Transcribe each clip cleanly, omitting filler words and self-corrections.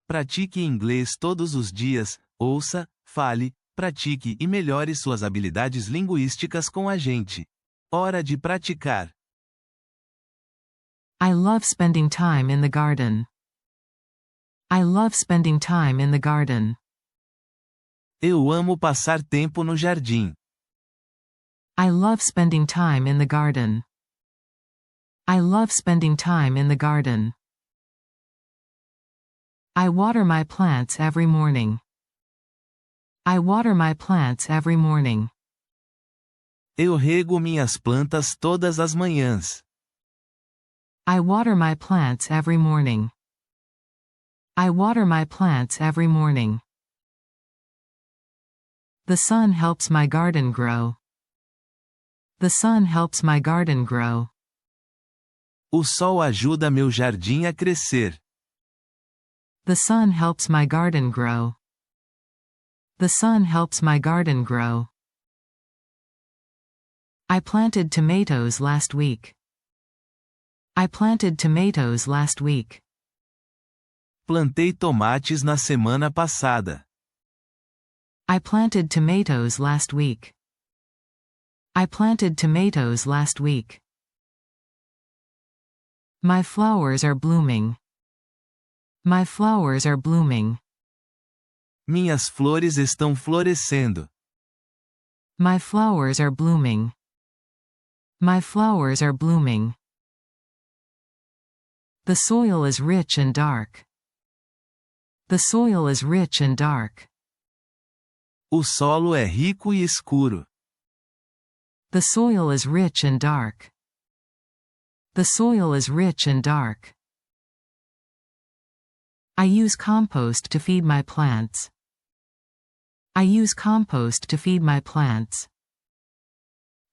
Pratique inglês todos os dias, ouça, fale, pratique e melhore suas habilidades linguísticas com a gente. Hora de praticar. I love spending time in the garden. I love spending time in the garden. Eu amo passar tempo no jardim. I love spending time in the garden. I love spending time in the garden. I water my plants every morning. I water my plants every morning. Eu rego minhas plantas todas as manhãs. I water my plants every morning. I water my plants every morning. The sun helps my garden grow. The sun helps my garden grow. O sol ajuda meu jardim a crescer. The sun helps my garden grow. The sun helps my garden grow. I planted tomatoes last week. I planted tomatoes last week. Plantei tomates na semana passada. I planted tomatoes last week. I planted tomatoes last week. My flowers are blooming. My flowers are blooming. Minhas flores estão florescendo. My flowers are blooming. My flowers are blooming. The soil is rich and dark. The soil is rich and dark. O solo é rico e escuro. The soil is rich and dark. The soil is rich and dark. I use compost to feed my plants. I use compost to feed my plants.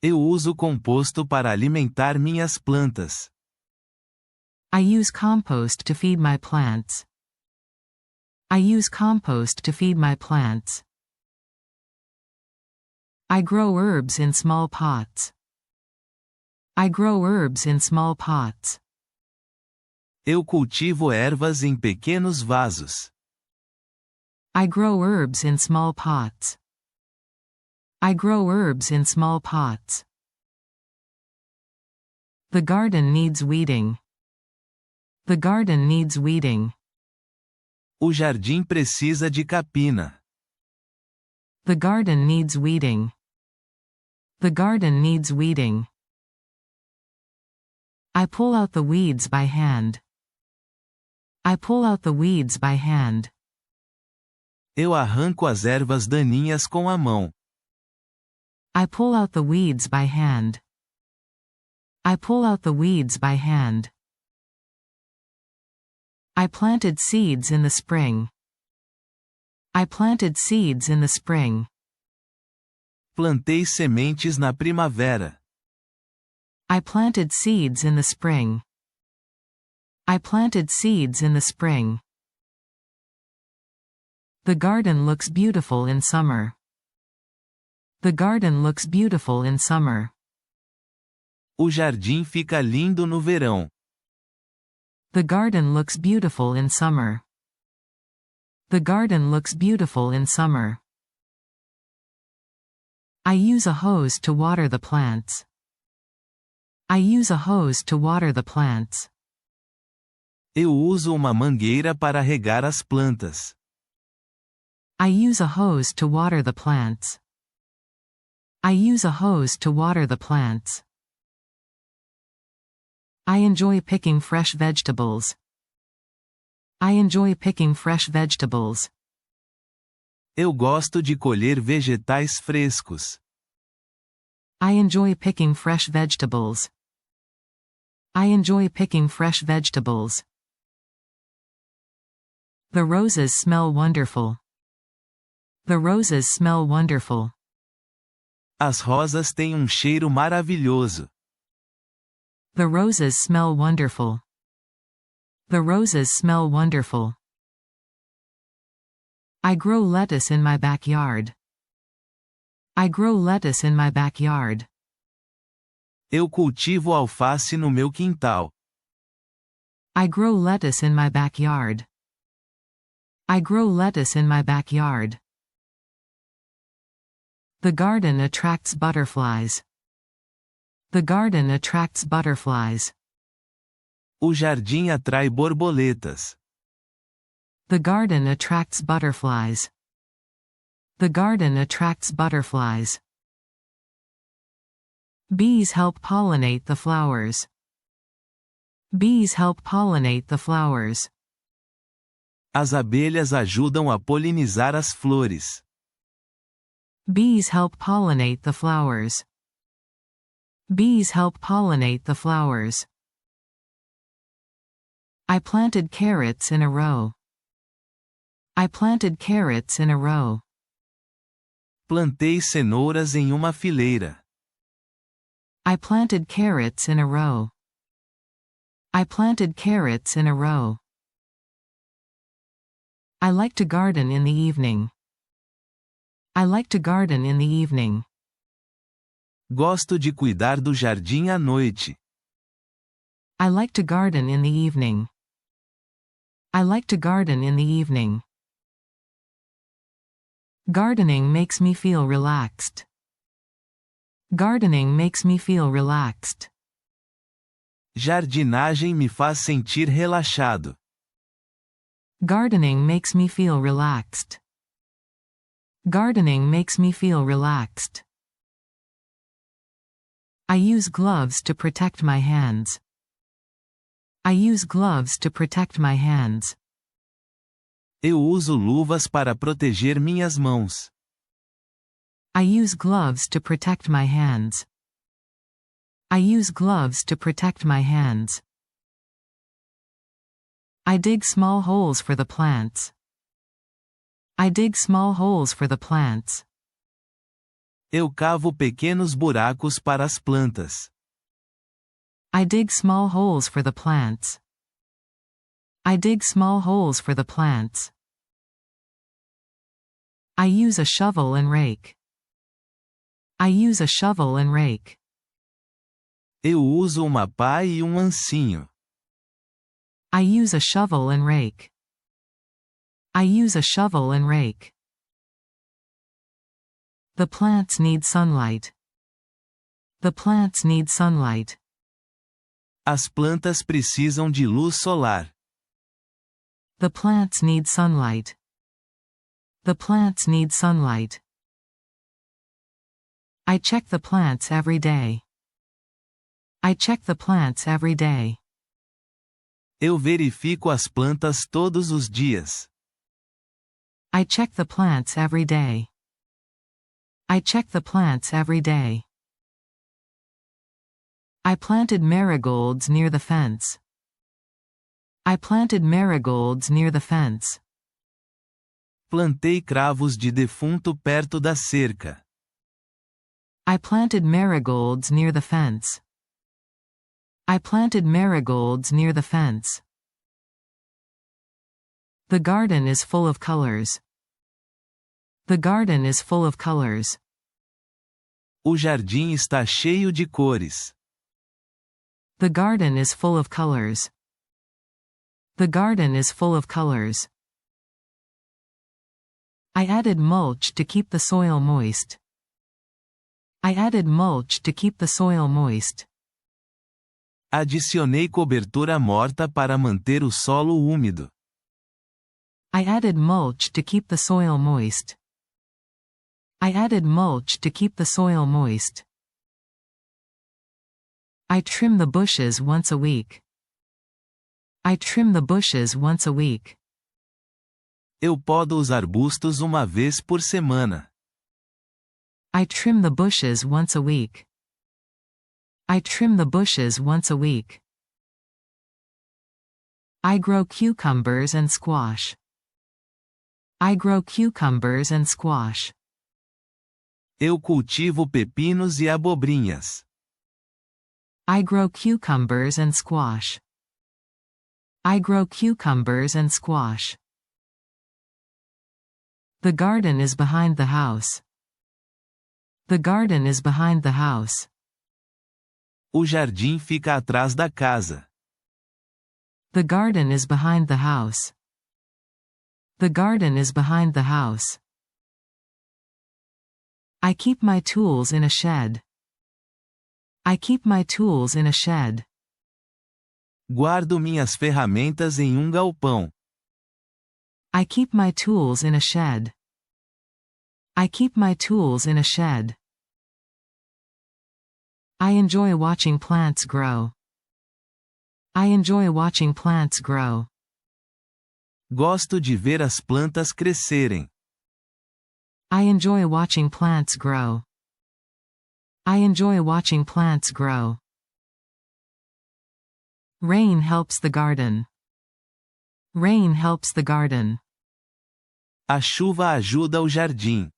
Eu uso composto para alimentar minhas plantas. I use compost to feed my plants. I use compost to feed my plants. I grow herbs in small pots. I grow herbs in small pots. Eu cultivo ervas em pequenos vasos. I grow herbs in small pots. I grow herbs in small pots. The garden needs weeding. The garden needs weeding. O jardim precisa de capina. The garden needs weeding. The garden needs weeding. I pull out the weeds by hand. I pull out the weeds by hand. Eu arranco as ervas daninhas com a mão. I pull out the weeds by hand. I pull out the weeds by hand. I planted seeds in the spring. I planted seeds in the spring. Plantei sementes na primavera. I planted seeds in the spring. I planted seeds in the spring. The garden looks beautiful in summer. The garden looks beautiful in summer. O jardim fica lindo no verão. The garden looks beautiful in summer. The garden looks beautiful in summer. I use a hose to water the plants. I use a hose to water the plants. Eu uso uma mangueira para regar as plantas. I use a hose to water the plants. I use a hose to water the plants. I enjoy picking fresh vegetables. I enjoy picking fresh vegetables. Eu gosto de colher vegetais frescos. I enjoy picking fresh vegetables. I enjoy picking fresh vegetables. The roses smell wonderful. The roses smell wonderful. As rosas têm cheiro maravilhoso. The roses smell wonderful. The roses smell wonderful. I grow lettuce in my backyard. I grow lettuce in my backyard. Eu cultivo alface no meu quintal. I grow lettuce in my backyard. I grow lettuce in my backyard. The garden attracts butterflies. The garden attracts butterflies. O jardim atrai borboletas. The garden attracts butterflies. The garden attracts butterflies. Bees help pollinate the flowers. Bees help pollinate the flowers. As abelhas ajudam a polinizar as flores. Bees help pollinate the flowers. Bees help pollinate the flowers. I planted carrots in a row. I planted carrots in a row. Plantei cenouras em uma fileira. I planted carrots in a row. I planted carrots in a row. I like to garden in the evening. I like to garden in the evening. Gosto de cuidar do jardim à noite. I like to garden in the evening. I like to garden in the evening. Gardening makes me feel relaxed. Gardening makes me feel relaxed. Jardinagem me faz sentir relaxado. Gardening makes me feel relaxed. Gardening makes me feel relaxed. I use gloves to protect my hands. I use gloves to protect my hands. Eu uso luvas para proteger minhas mãos. I use gloves to protect my hands. I use gloves to protect my hands. I dig small holes for the plants. I dig small holes for the plants. Eu cavo pequenos buracos para as plantas. I dig small holes for the plants. I dig small holes for the plants. I use a shovel and rake. I use a shovel and rake. Eu uso uma pá e ancinho. I use a shovel and rake. I use a shovel and rake. The plants need sunlight. The plants need sunlight. As plantas precisam de luz solar. The plants need sunlight. The plants need sunlight. I check the plants every day. I check the plants every day. Eu verifico as plantas todos os dias. I check the plants every day. I check the plants every day. I planted marigolds near the fence. I planted marigolds near the fence. Plantei cravos de defunto perto da cerca. I planted marigolds near the fence. I planted marigolds near the fence. The garden is full of colors. The garden is full of colors. O jardim está cheio de cores. The garden is full of colors. The garden is full of colors. I added mulch to keep the soil moist. I added mulch to keep the soil moist. Adicionei cobertura morta para manter o solo úmido. I added mulch to keep the soil moist. I added mulch to keep the soil moist. I trim the bushes once a week. I trim the bushes once a week. Eu podo os arbustos uma vez por semana. I trim the bushes once a week. I trim the bushes once a week. I grow cucumbers and squash. I grow cucumbers and squash. Eu cultivo pepinos e abobrinhas. I grow cucumbers and squash. I grow cucumbers and squash. The garden is behind the house. The garden is behind the house. O jardim fica atrás da casa. The garden is behind the house. The garden is behind the house. I keep my tools in a shed. I keep my tools in a shed. Guardo minhas ferramentas em galpão. I keep my tools in a shed. I keep my tools in a shed. I enjoy watching plants grow. I enjoy watching plants grow. Gosto de ver as plantas crescerem. I enjoy watching plants grow. I enjoy watching plants grow. Rain helps the garden. Rain helps the garden. A chuva ajuda o jardim.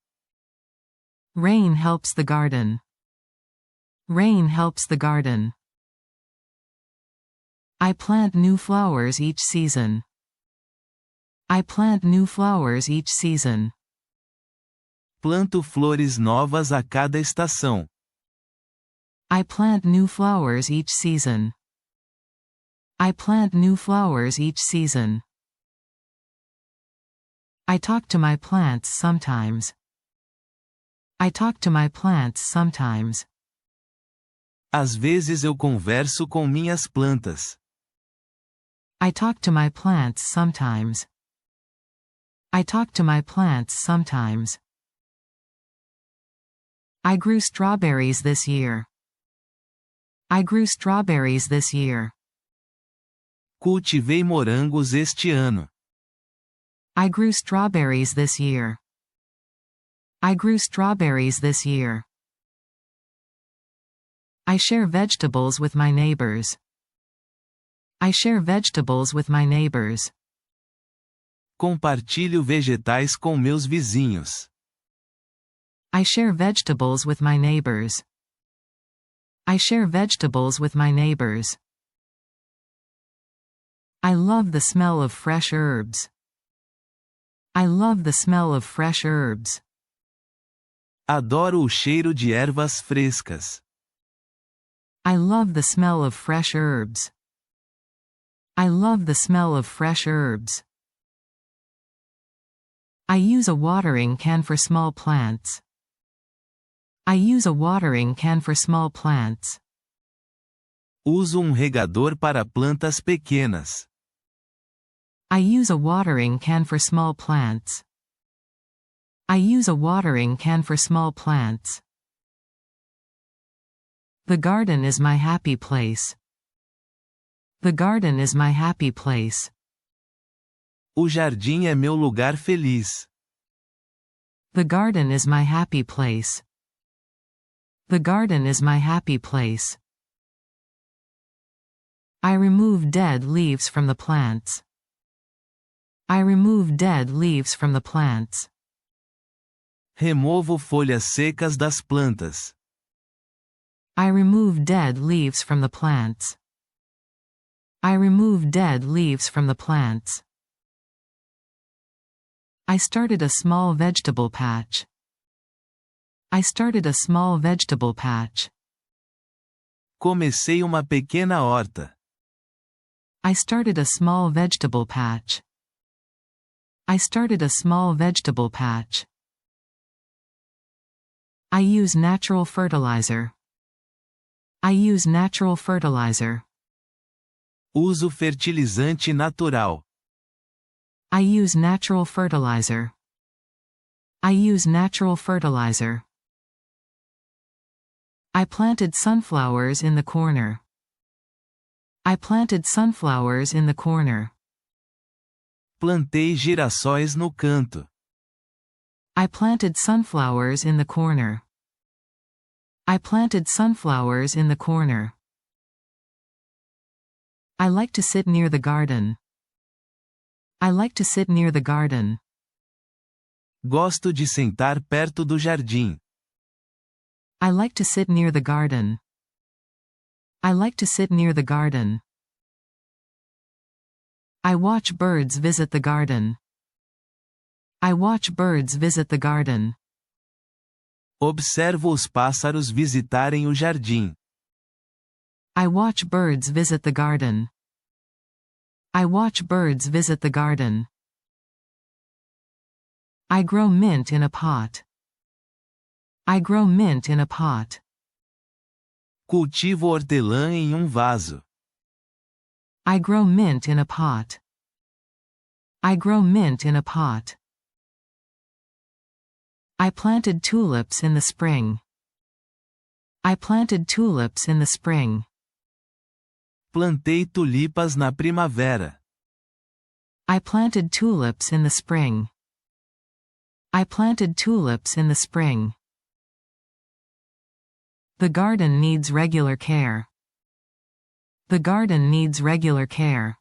Rain helps the garden. Rain helps the garden. I plant new flowers each season. I plant new flowers each season. Planto flores novas a cada estação. I plant new flowers each season. I plant new flowers each season. I talk to my plants sometimes. I talk to my plants sometimes. Às vezes eu converso com minhas plantas. I talk to my plants sometimes. I talk to my plants sometimes. I grew strawberries this year. I grew strawberries this year. Cultivei morangos este ano. I grew strawberries this year. I grew strawberries this year. I share vegetables with my neighbors. I share vegetables with my neighbors. Compartilho vegetais com meus vizinhos. I share vegetables with my neighbors. I share vegetables with my neighbors. I love the smell of fresh herbs. I love the smell of fresh herbs. Adoro o cheiro de ervas frescas. I love the smell of fresh herbs. I love the smell of fresh herbs. I use a watering can for small plants. I use a watering can for small plants. Uso regador para plantas pequenas. I use a watering can for small plants. I use a watering can for small plants. The garden is my happy place. The garden is my happy place. O jardim é meu lugar feliz. The garden is my happy place. The garden is my happy place. I remove dead leaves from the plants. I remove dead leaves from the plants. Removo folhas secas das plantas. I remove dead leaves from the plants. I remove dead leaves from the plants. I started a small vegetable patch. I started a small vegetable patch. Comecei uma pequena horta. I started a small vegetable patch. I started a small vegetable patch. I use natural fertilizer. I use natural fertilizer. Uso fertilizante natural. I use natural fertilizer. I use natural fertilizer. I planted sunflowers in the corner. I planted sunflowers in the corner. Plantei girassóis no canto. I planted sunflowers in the corner. I planted sunflowers in the corner. I like to sit near the garden. I like to sit near the garden. Gosto de sentar perto do jardim. I like to sit near the garden. I like to sit near the garden. I watch birds visit the garden. I watch birds visit the garden. Observo os pássaros visitarem o jardim. I watch birds visit the garden. I watch birds visit the garden. I grow mint in a pot. I grow mint in a pot. Cultivo hortelã em um vaso. I grow mint in a pot. I grow mint in a pot. I planted tulips in the spring. I planted tulips in the spring. Plantei tulipas na primavera. I planted tulips in the spring. I planted tulips in the spring. The garden needs regular care. The garden needs regular care.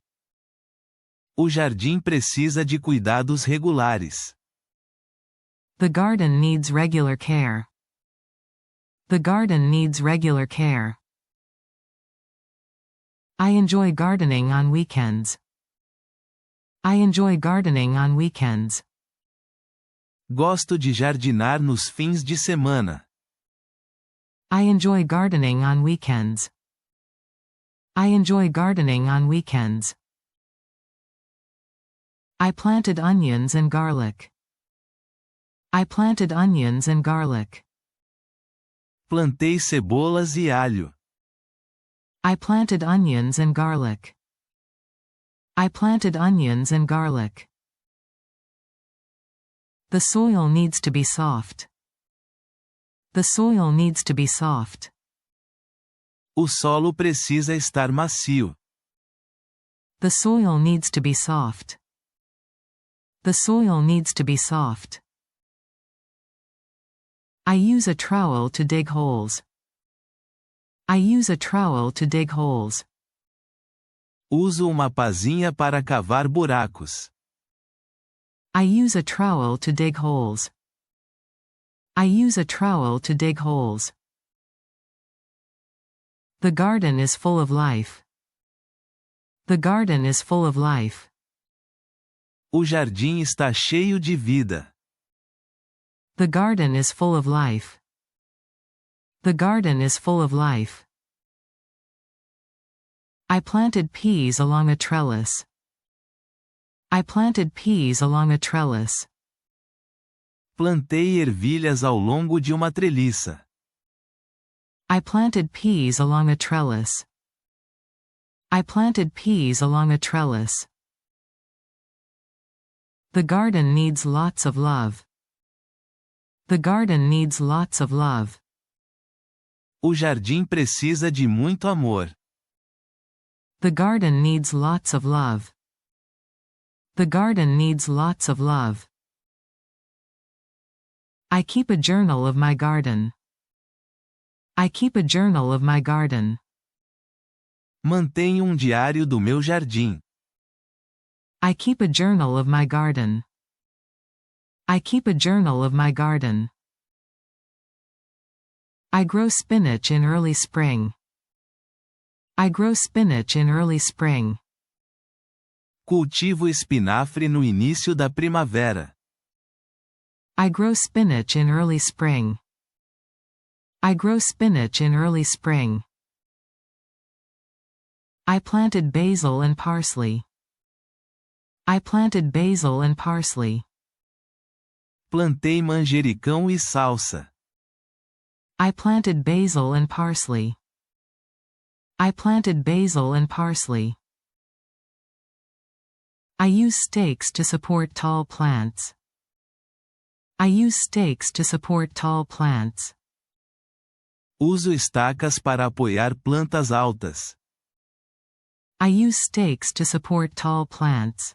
O jardim precisa de cuidados regulares. The garden needs regular care. The garden needs regular care. I enjoy gardening on weekends. I enjoy gardening on weekends. Gosto de jardinar nos fins de semana. I enjoy gardening on weekends. I enjoy gardening on weekends. I planted onions and garlic. I planted onions and garlic. Plantei cebolas e alho. I planted onions and garlic. I planted onions and garlic. The soil needs to be soft. The soil needs to be soft. O solo precisa estar macio. The soil needs to be soft. The soil needs to be soft. I use a trowel to dig holes. I use a trowel to dig holes. Uso uma pazinha para cavar buracos. I use a trowel to dig holes. I use a trowel to dig holes. The garden is full of life. The garden is full of life. O jardim está cheio de vida. The garden is full of life. The garden is full of life. I planted peas along a trellis. I planted peas along a trellis. Plantei ervilhas ao longo de uma treliça. I planted peas along a trellis. I planted peas along a trellis. The garden needs lots of love. The garden needs lots of love. O jardim precisa de muito amor. The garden needs lots of love. The garden needs lots of love. I keep a journal of my garden. I keep a journal of my garden. Mantenho diário do meu jardim. I keep a journal of my garden. I keep a journal of my garden. I grow spinach in early spring. I grow spinach in early spring. Cultivo espinafre no início da primavera. I grow spinach in early spring. I grow spinach in early spring. I planted basil and parsley. I planted basil and parsley. Plantei manjericão e salsa. I planted basil and parsley. I planted basil and parsley. I use stakes to support tall plants. I use stakes to support tall plants. Uso estacas para apoiar plantas altas. I use stakes to support tall plants.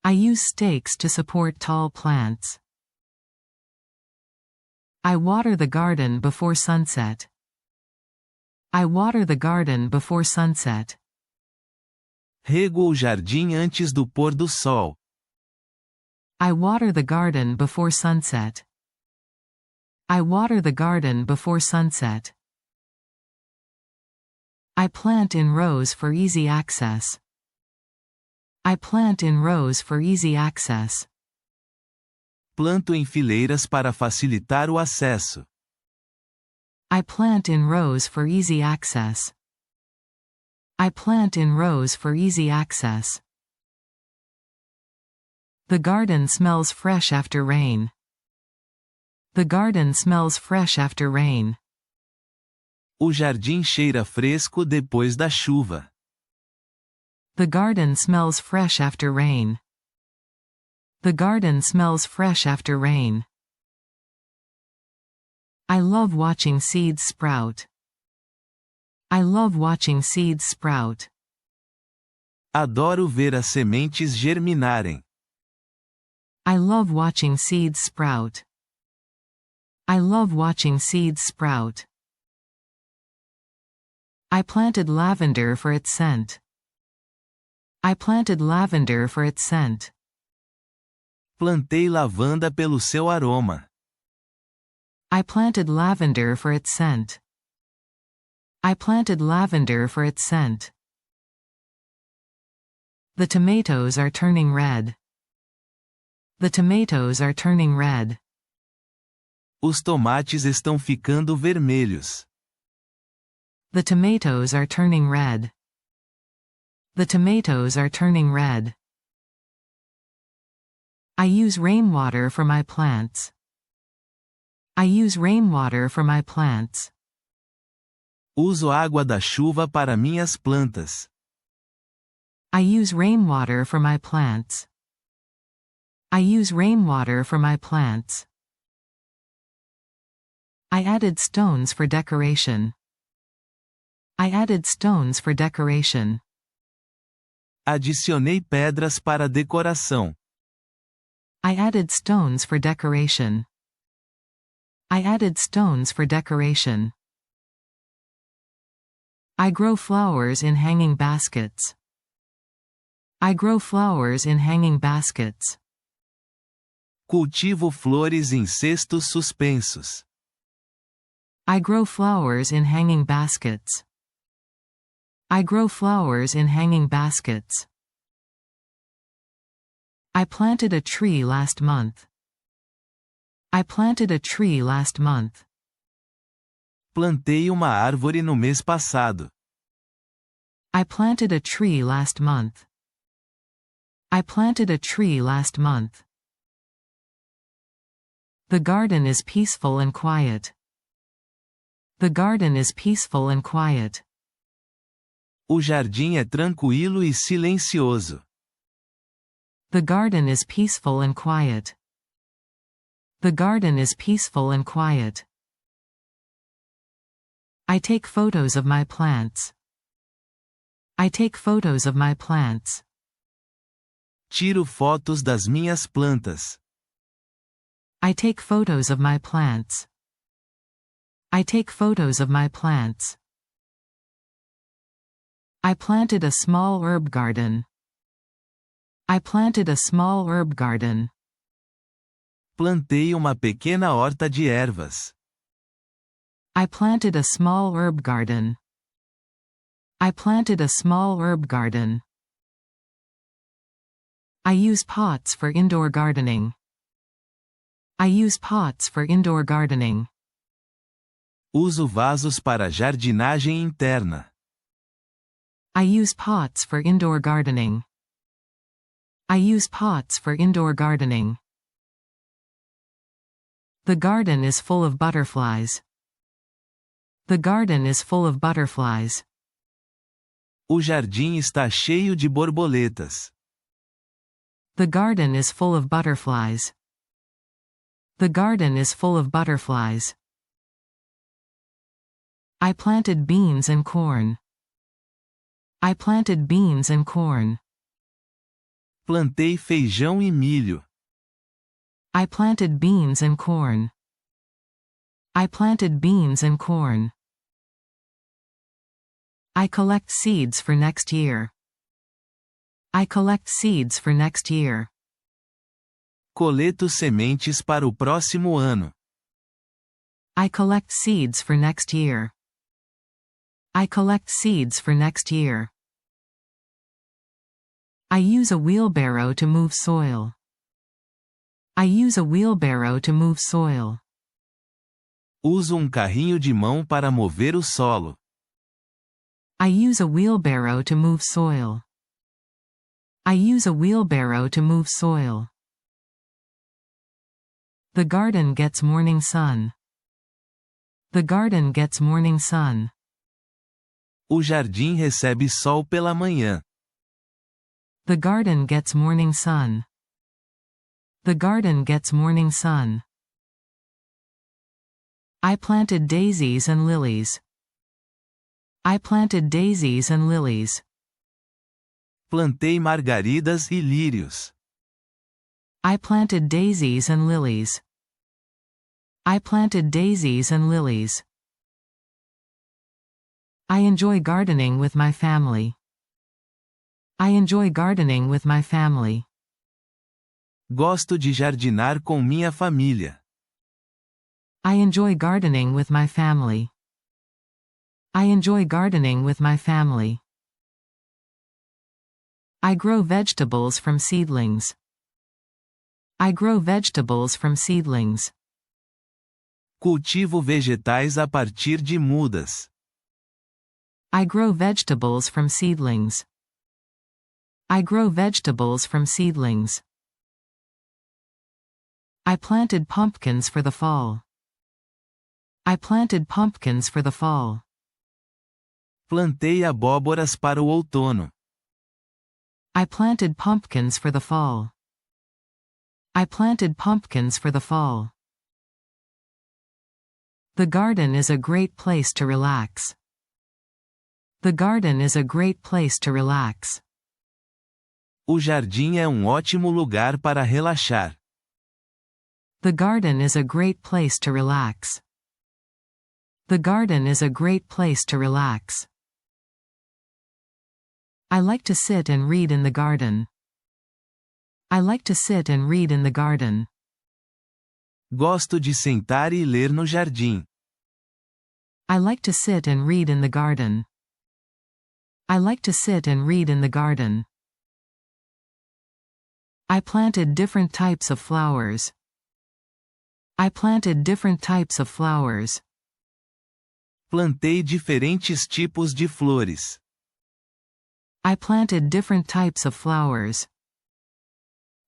I use stakes to support tall plants. I water the garden before sunset. I water the garden before sunset. Rego o jardim antes do pôr do sol. I water the garden before sunset. I water the garden before sunset. I plant in rows for easy access. I plant in rows for easy access. Planto em fileiras para facilitar o acesso. I plant in rows for easy access. I plant in rows for easy access. The garden smells fresh after rain. The garden smells fresh after rain. O jardim cheira fresco depois da chuva. The garden smells fresh after rain. The garden smells fresh after rain. I love watching seeds sprout. I love watching seeds sprout. Adoro ver as sementes germinarem. I love watching seeds sprout. I love watching seeds sprout. I planted lavender for its scent. I planted lavender for its scent. Plantei lavanda pelo seu aroma. I planted lavender for its scent. I planted lavender for its scent. The tomatoes are turning red. The tomatoes are turning red. Os tomates estão ficando vermelhos. The tomatoes are turning red. The tomatoes are turning red. I use rainwater for my plants. I use rainwater for my plants. Uso água da chuva para minhas plantas. I use rainwater for my plants. I use rainwater for my plants. I added stones for decoration. I added stones for decoration. Adicionei pedras para decoração. I added stones for decoration. I added stones for decoration. I grow flowers in hanging baskets. I grow flowers in hanging baskets. Cultivo flores em cestos suspensos. I grow flowers in hanging baskets. I grow flowers in hanging baskets. I planted a tree last month. I planted a tree last month. Plantei uma árvore no mês passado. I planted a tree last month. I planted a tree last month. The garden is peaceful and quiet. The garden is peaceful and quiet. O jardim é tranquilo e silencioso. The garden is peaceful and quiet. The garden is peaceful and quiet. I take photos of my plants. I take photos of my plants. Tiro fotos das minhas plantas. I take photos of my plants. I take photos of my plants. I planted a small herb garden. I planted a small herb garden. Plantei uma pequena horta de ervas. I planted a small herb garden. I planted a small herb garden. I use pots for indoor gardening. I use pots for indoor gardening. Uso vasos para jardinagem interna. I use pots for indoor gardening. I use pots for indoor gardening. The garden is full of butterflies. The garden is full of butterflies. O jardim está cheio de borboletas. The garden is full of butterflies. The garden is full of butterflies. I planted beans and corn. I planted beans and corn. Plantei feijão e milho. I planted beans and corn. I planted beans and corn. I collect seeds for next year. I collect seeds for next year. Coleto sementes para o próximo ano. I collect seeds for next year. I collect seeds for next year. I use a wheelbarrow to move soil. I use a wheelbarrow to move soil. Uso carrinho de mão para mover o solo. I use a wheelbarrow to move soil. I use a wheelbarrow to move soil. The garden gets morning sun. The garden gets morning sun. O jardim recebe sol pela manhã. The garden gets morning sun. The garden gets morning sun. I planted daisies and lilies. I planted daisies and lilies. Plantei margaridas e lírios. I planted daisies and lilies. I planted daisies and lilies. I enjoy gardening with my family. I enjoy gardening with my family. Gosto de jardinar com minha família. I enjoy gardening with my family. I enjoy gardening with my family. I grow vegetables from seedlings. I grow vegetables from seedlings. Cultivo vegetais a partir de mudas. I grow vegetables from seedlings. I grow vegetables from seedlings. I planted pumpkins for the fall. I planted pumpkins for the fall. Plantei abóboras para o outono. I planted pumpkins for the fall. I planted pumpkins for the fall. The garden is a great place to relax. The garden is a great place to relax. O jardim é ótimo lugar para relaxar. The garden is a great place to relax. The garden is a great place to relax. I like to sit and read in the garden. I like to sit and read in the garden. Gosto de sentar e ler no jardim. I like to sit and read in the garden. I like to sit and read in the garden. I planted different types of flowers. I planted different types of flowers. Plantei diferentes tipos de flores. I planted different types of flowers.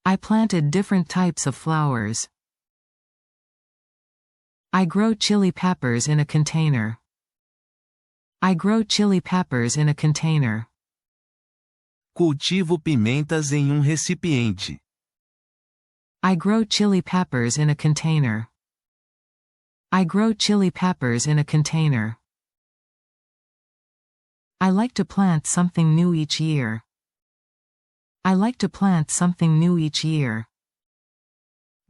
I planted different types of flowers. I grow chili peppers in a container. I grow chili peppers in a container. Cultivo pimentas em recipiente. I grow chili peppers in a container. I grow chili peppers in a container. I like to plant something new each year. I like to plant something new each year.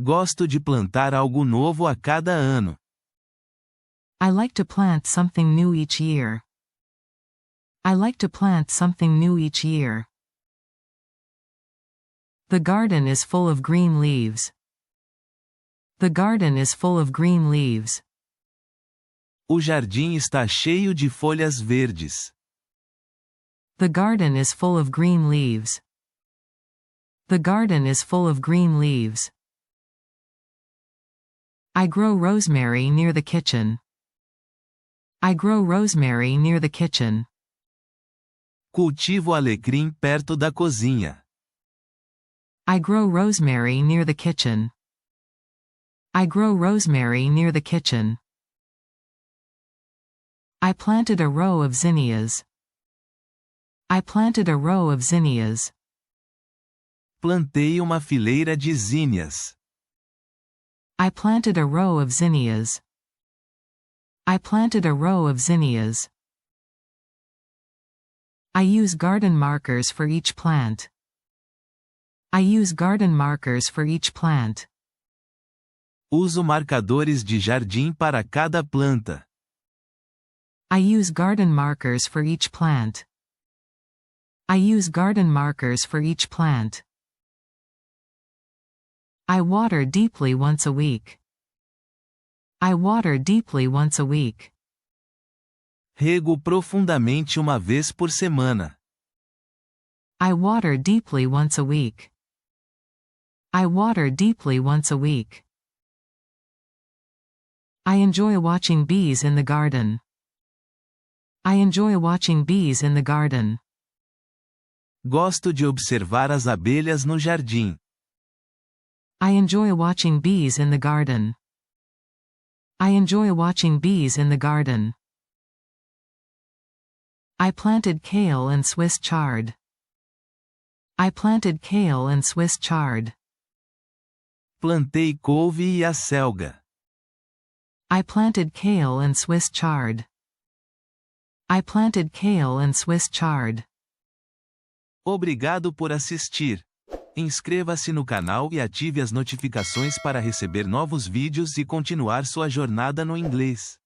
Gosto de plantar algo novo a cada ano. I like to plant something new each year. I like to plant something new each year. The garden is full of green leaves. The garden is full of green leaves. O jardim está cheio de folhas verdes. The garden is full of green leaves. The garden is full of green leaves. I grow rosemary near the kitchen. I grow rosemary near the kitchen. Cultivo alecrim perto da cozinha. I grow rosemary near the kitchen. I grow rosemary near the kitchen. I planted a row of zinnias. I planted a row of zinnias. Plantei uma fileira de zinnias. I planted a row of zinnias. I planted a row of zinnias. I use garden markers for each plant. I use garden markers for each plant. Uso marcadores de jardim para cada planta. I use garden markers for each plant. I use garden markers for each plant. I water deeply once a week. I water deeply once a week. Rego profundamente uma vez por semana. I water deeply once a week. I water deeply once a week. I enjoy watching bees in the garden. I enjoy watching bees in the garden. Gosto de observar as abelhas no jardim. I enjoy watching bees in the garden. I enjoy watching bees in the garden. I planted kale and Swiss chard. I planted kale and Swiss chard. Plantei couve e acelga. I planted kale and Swiss chard. I planted kale and Swiss chard. Obrigado por assistir. Inscreva-se no canal e ative as notificações para receber novos vídeos e continuar sua jornada no inglês.